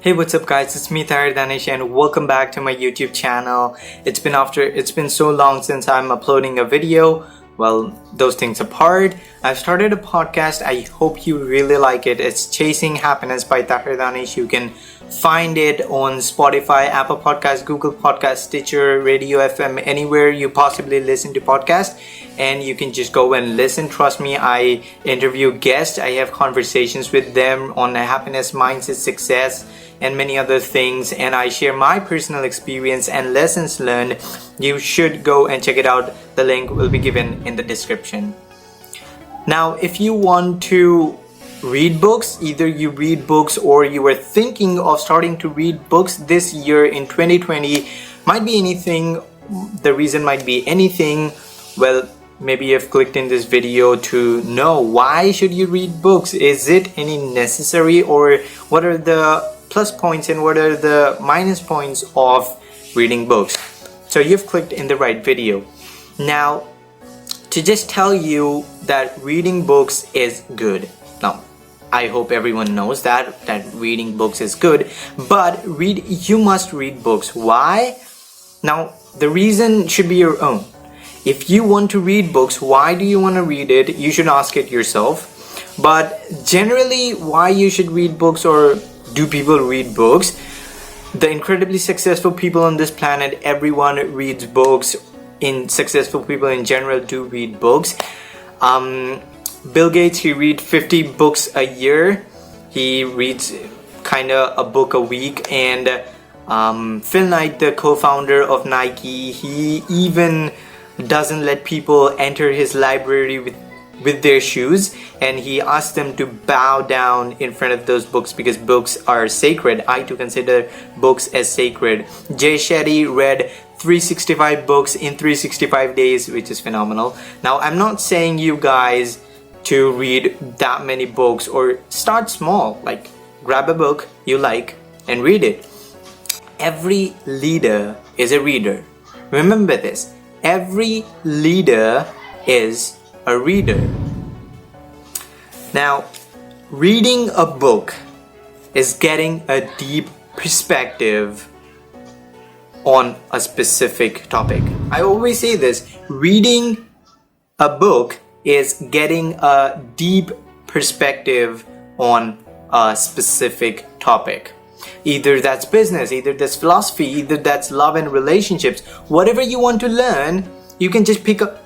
Hey, what's up guys? It's me Tahir Danish and welcome back to my YouTube channel. It's been so long since I'm uploading a video. Well, those things apart, I've started a podcast. I hope you really like it. It's Chasing Happiness by Tahir Danish. You can find it on Spotify, Apple Podcasts, Google Podcasts, Stitcher, Radio FM, anywhere you possibly listen to podcasts. And you can just go and listen. Trust me, I interview guests. I have conversations with them on happiness, mindset, success, and many other things, and I share my personal experience and lessons learned. You should go and check it out. The link will be given in the description. Now, if you want to read books, either you read books or you were thinking of starting to read books this year in 2020, might be anything. The reason might be anything. Well, maybe you've clicked in this video to know why should you read books. Is it any necessary, or what are the plus points and what are the minus points of reading books? So you've clicked in the right video. Now, to just tell you that reading books is good. Now, I hope everyone knows that reading books is good, but you must read books. Why? Now, the reason should be your own. If you want to read books, why do you want to read it? You should ask it yourself. But generally, why you should read books, or do people read books? The incredibly successful people on this planet, everyone reads books. Successful people in general do read books. Bill Gates, he reads 50 books a year. He reads kind of a book a week. And Phil Knight, the co-founder of Nike, he even doesn't let people enter his library with their shoes, and he asked them to bow down in front of those books because books are sacred. I too consider books as sacred. Jay Shetty read 365 books in 365 days, which is phenomenal. Now, I'm not saying you guys to read that many books, or start small, like grab a book you like and read it. Every leader is a reader. Remember this. Every leader is a reader. Now, reading a book is getting a deep perspective on a specific topic. I always say this, reading a book is getting a deep perspective on a specific topic. Either that's business, either that's philosophy, either that's love and relationships. Whatever you want to learn, you can just pick up,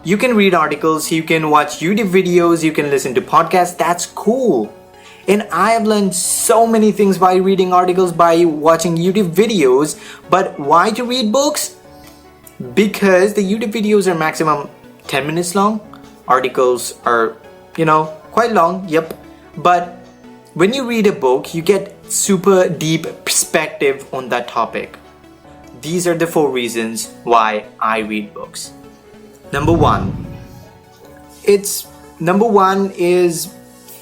you can read articles, you can watch YouTube videos, you can listen to podcasts. That's cool. And I have learned so many things by reading articles, by watching YouTube videos. But why to read books? Because the YouTube videos are maximum 10 minutes long. Articles are, quite long, yep. But when you read a book, you get super deep perspective on that topic. These are the 4 reasons why I read books. Number one is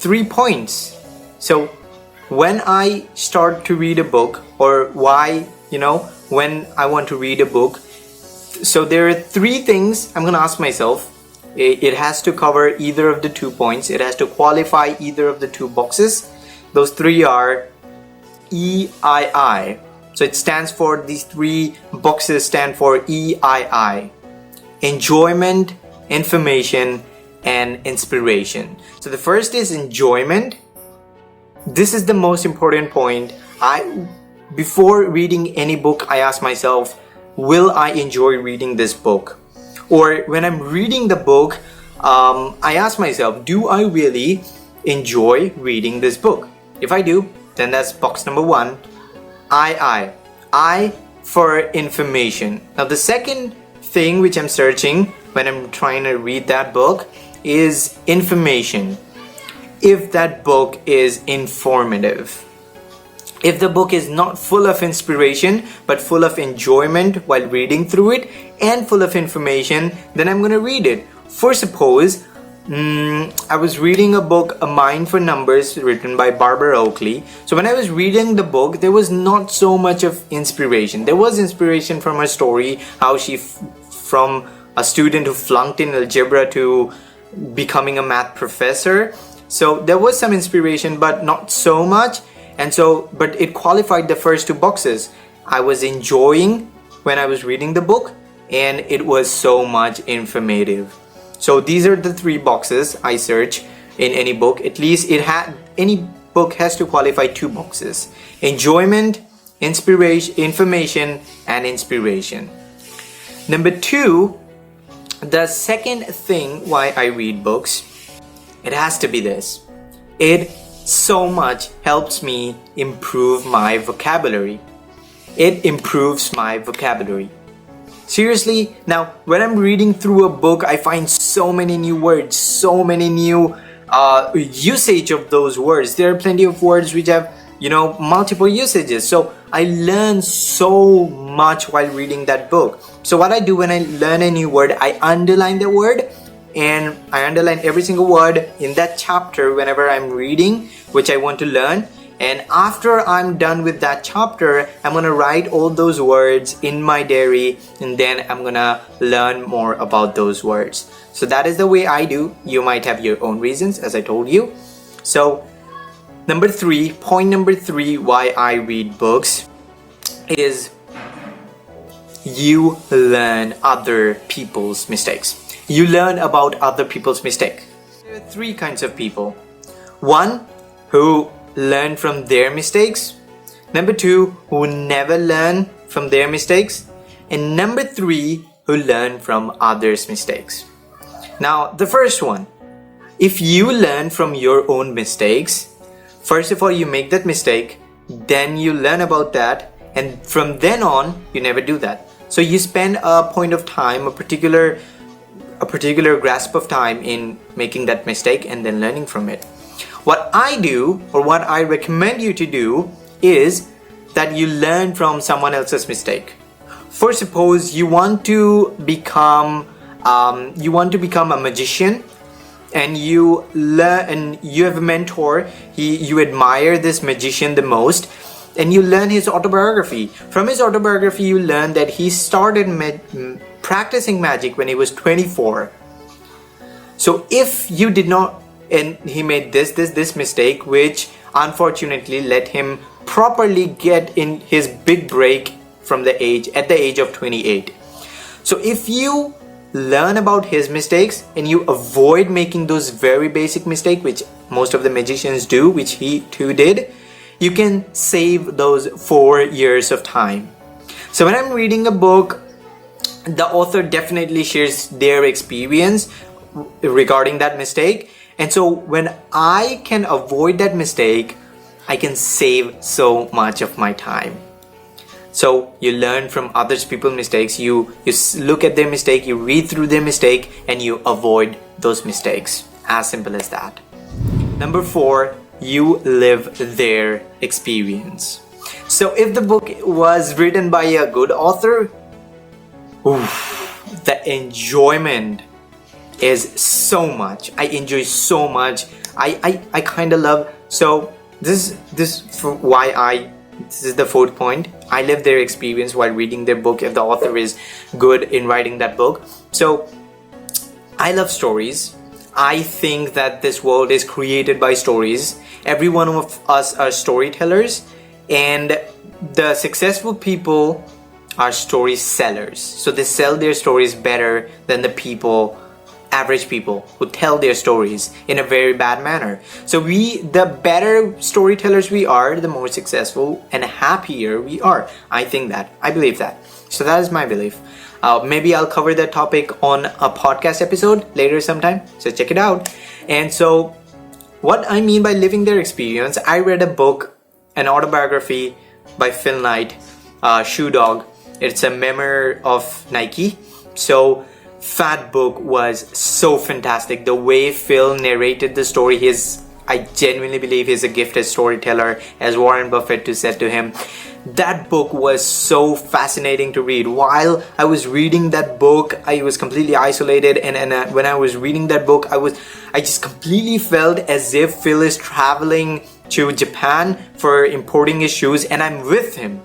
3 points. So when I start to read a book, or when I want to read a book, so there are 3 things I'm gonna ask myself. It has to cover either of the 2 points. It has to qualify either of the 2 boxes. Those 3 are EII. So it stands for, these 3 boxes stand for EII. Enjoyment, information, and inspiration. So the first is enjoyment. This is the most important point. Before reading any book, I ask myself, will I enjoy reading this book? Or when I'm reading the book, I ask myself, do I really enjoy reading this book? If I do, then that's box number 1. I for information. Now, the second thing which I'm searching when I'm trying to read that book is information. If that book is informative. If the book is not full of inspiration but full of enjoyment while reading through it and full of information, then I'm going to read it. For suppose, I was reading a book, A Mind for Numbers, written by Barbara Oakley. So when I was reading the book, there was not so much of inspiration. There was inspiration from her story, how she from a student who flunked in algebra to becoming a math professor. So there was some inspiration, but not so much. And so, but it qualified the first two boxes. I was enjoying when I was reading the book, and it was so much informative. So these are the three boxes I search in any book. At least any book has to qualify two boxes: enjoyment, inspiration, information, and inspiration. Number two, the second thing why I read books, it has to be this: it so much helps me improve my vocabulary. It improves my vocabulary. Seriously, now when I'm reading through a book, I find so many new words, so many new usage of those words. There are plenty of words which have, multiple usages. So I learn so much while reading that book. So what I do when I learn a new word, I underline the word, and I underline every single word in that chapter whenever I'm reading, which I want to learn. And after I'm done with that chapter, I'm gonna write all those words in my diary, and then I'm gonna learn more about those words. So that is the way I do. You might have your own reasons, as I told you. So point number three why I read books is you learn other people's mistakes. You learn about other people's mistake. There are three kinds of people. One, who learn from their mistakes. Number two, who never learn from their mistakes. And number three, who learn from others' mistakes. Now, the first one, if you learn from your own mistakes, first of all, you make that mistake, then you learn about that, and from then on, you never do that. So you spend a point of time, a particular grasp of time in making that mistake and then learning from it. What I do, or what I recommend you to do, is that you learn from someone else's mistake. For suppose you want to become a magician, and you have a mentor. You admire this magician the most, and you learn his autobiography. From his autobiography, you learn that he started practicing magic when he was 24. So if you did not, and he made this mistake, which unfortunately let him properly get in his big break at the age of 28. So if you learn about his mistakes and you avoid making those very basic mistakes, which most of the magicians do, which he too did, you can save those 4 years of time. So when I'm reading a book, the author definitely shares their experience regarding that mistake. And so when I can avoid that mistake, I can save so much of my time. So you learn from other people's mistakes, you look at their mistake, you read through their mistake, and you avoid those mistakes. As simple as that. Number 4, you live their experience. So if the book was written by a good author, the enjoyment is so much. I enjoy so much. I kind of love. So this is the fourth point. I live their experience while reading their book if the author is good in writing that book. So I love stories. I think that this world is created by stories. Every one of us are storytellers, and the successful people are story sellers. So they sell their stories better than the average people who tell their stories in a very bad manner. So the better storytellers we are, the more successful and happier we are. I believe that. So that is my belief. Maybe I'll cover that topic on a podcast episode later sometime. So check it out. And so what I mean by living their experience, I read a book, an autobiography by Phil Knight, Shoe Dog. It's a memoir of Nike. So that book was so fantastic. The way Phil narrated the story, I genuinely believe he's a gifted storyteller, as Warren Buffett said to him. That book was so fascinating to read. While I was reading that book, I was completely isolated, and when I was reading that book, I just completely felt as if Phil is traveling to Japan for importing his shoes, and I'm with him.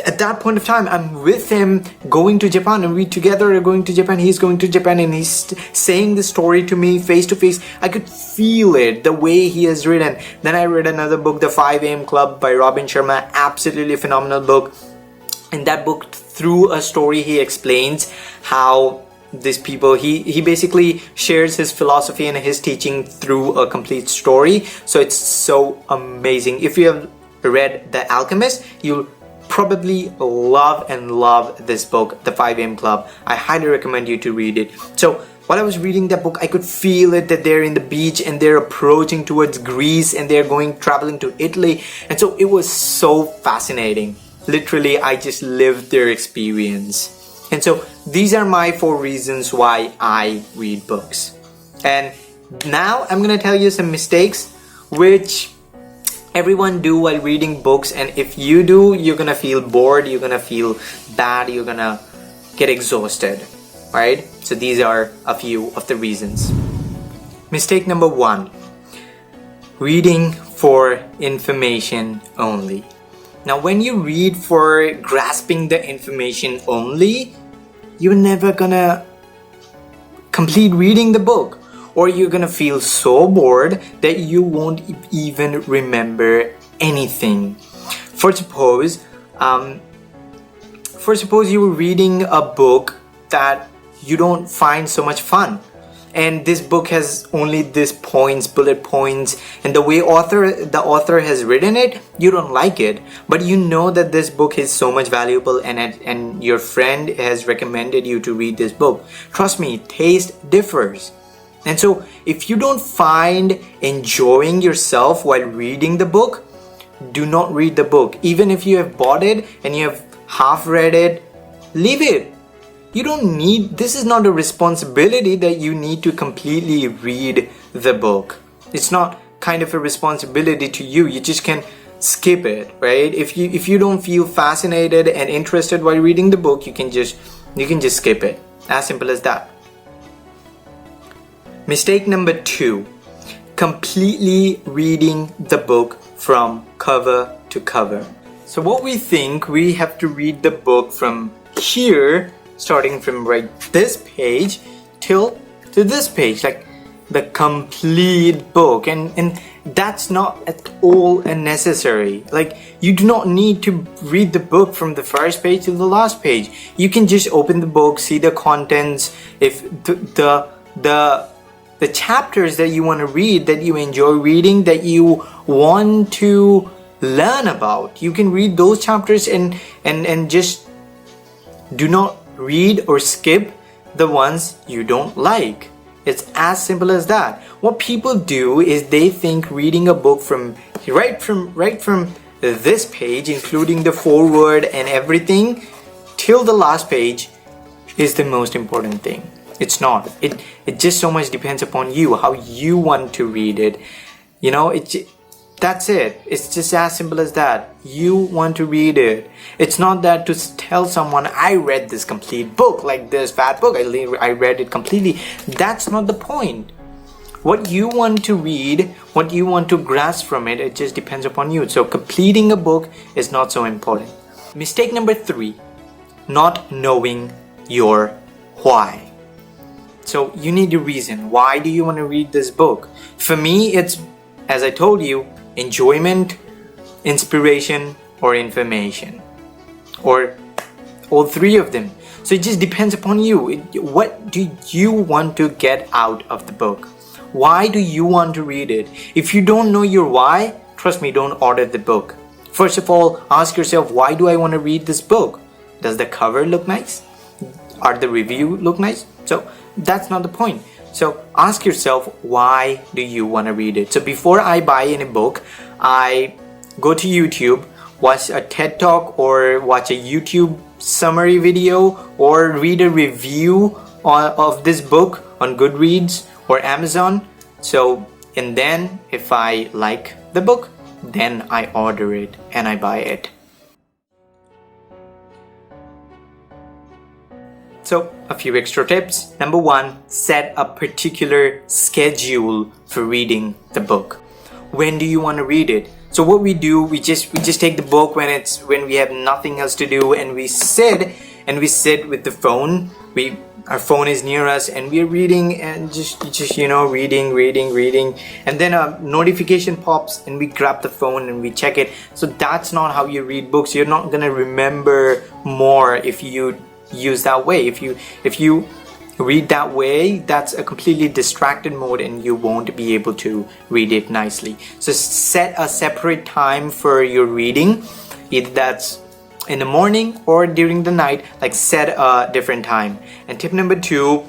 at that point of time, I'm with him going to Japan, and we together are going to Japan. He's going to Japan and he's saying the story to me face to face. I could feel it, the way he has written. Then I read another book, The 5 AM Club by Robin Sharma. Absolutely phenomenal book. In that book, through a story, he explains how these people, he basically shares his philosophy and his teaching through a complete story. So it's so amazing. If you have read The Alchemist, you'll probably love this book, The 5 AM Club. I highly recommend you to read it. So while I was reading that book, I could feel it, that they're in the beach and they're approaching towards Greece and they're traveling to Italy. And so it was so fascinating. Literally, I just lived their experience. And so these are my 4 reasons why I read books. And now I'm gonna tell you some mistakes which everyone do while reading books, and if you do, you're gonna feel bored, you're gonna feel bad, you're gonna get exhausted, right? So these are a few of the reasons. Mistake number 1, reading for information only. Now, when you read for grasping the information only, you're never gonna complete reading the book, or you're gonna feel so bored that you won't even remember anything. For suppose you were reading a book that you don't find so much fun, and this book has only these points, bullet points, and the way the author has written it, you don't like it, but you know that this book is so much valuable, and your friend has recommended you to read this book. Trust me, taste differs. And so if you don't find enjoying yourself while reading the book, do not read the book. Even if you have bought it and you have half read it, leave it. You don't need, this is not a responsibility that you need to completely read the book. It's not kind of a responsibility to you. You just can skip it, right? If you don't feel fascinated and interested while reading the book, you can just skip it. As simple as that. Mistake number 2, completely reading the book from cover to cover. So what we think, we have to read the book from here, starting from right this page till to this page, like the complete book, and that's not at all unnecessary. Like, you do not need to read the book from the first page to the last page. You can just open the book, see the contents. If the chapters that you want to read, that you enjoy reading, that you want to learn about, you can read those chapters and just do not read or skip the ones you don't like. It's as simple as that. What people do is they think reading a book from right from this page, including the foreword and everything, till the last page is the most important thing. It's not. It just so much depends upon you, how you want to read it. You know, that's it. It's just as simple as that. You want to read it. It's not that to tell someone, I read this complete book, like this fat book, I read it completely. That's not the point. What you want to read, what you want to grasp from it, it just depends upon you. So completing a book is not so important. Mistake number 3, not knowing your why. So you need a reason. Why do you want to read this book? For me, it's, as I told you, enjoyment, inspiration, or information, or all 3 of them. So it just depends upon you. What do you want to get out of the book? Why do you want to read it? If you don't know your why, trust me, don't order the book. First of all, ask yourself, why do I want to read this book? Does the cover look nice? Are the review look nice? So that's not the point. So ask yourself, why do you want to read it? So before I buy any book, I go to YouTube, watch a TED Talk, or watch a YouTube summary video, or read a review of this book on Goodreads or Amazon. So, and then if I like the book, then I order it and I buy it. So, a few extra tips. Number 1, set a particular schedule for reading the book. When do you want to read it? So what we do, we just take the book when we have nothing else to do, and we sit with the phone. Our phone is near us and we're reading and just reading, and then a notification pops and we grab the phone and we check it. So that's not how you read books. You're not gonna remember more if you use that way. If you read that way, that's a completely distracted mode and you won't be able to read it nicely. So set a separate time for your reading, either that's in the morning or during the night. Like, set a different time. And tip number 2,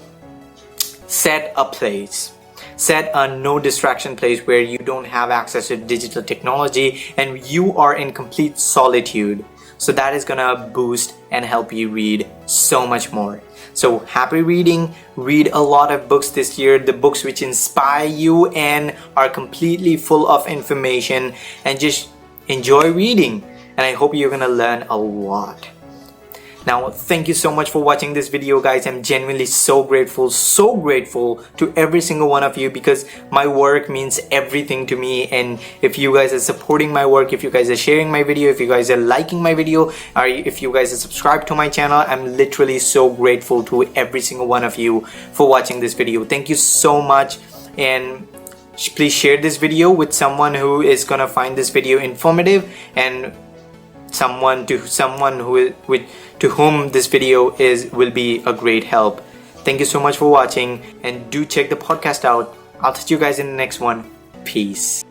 set a place. Set a no distraction place where you don't have access to digital technology and you are in complete solitude. So that is gonna boost and help you read so much more. So happy reading. Read a lot of books this year, the books which inspire you and are completely full of information, and just enjoy reading. And I hope you're gonna learn a lot. Now, thank you so much for watching this video, guys. I'm genuinely so grateful to every single one of you, because my work means everything to me. And if you guys are supporting my work, if you guys are sharing my video, if you guys are liking my video, or if you guys are subscribed to my channel, I'm literally so grateful to every single one of you for watching this video. Thank you so much. And please share this video with someone who is gonna find this video informative, and to whom this video will be a great help. Thank you so much for watching, and do check the podcast out. I'll touch you guys in the next one. Peace.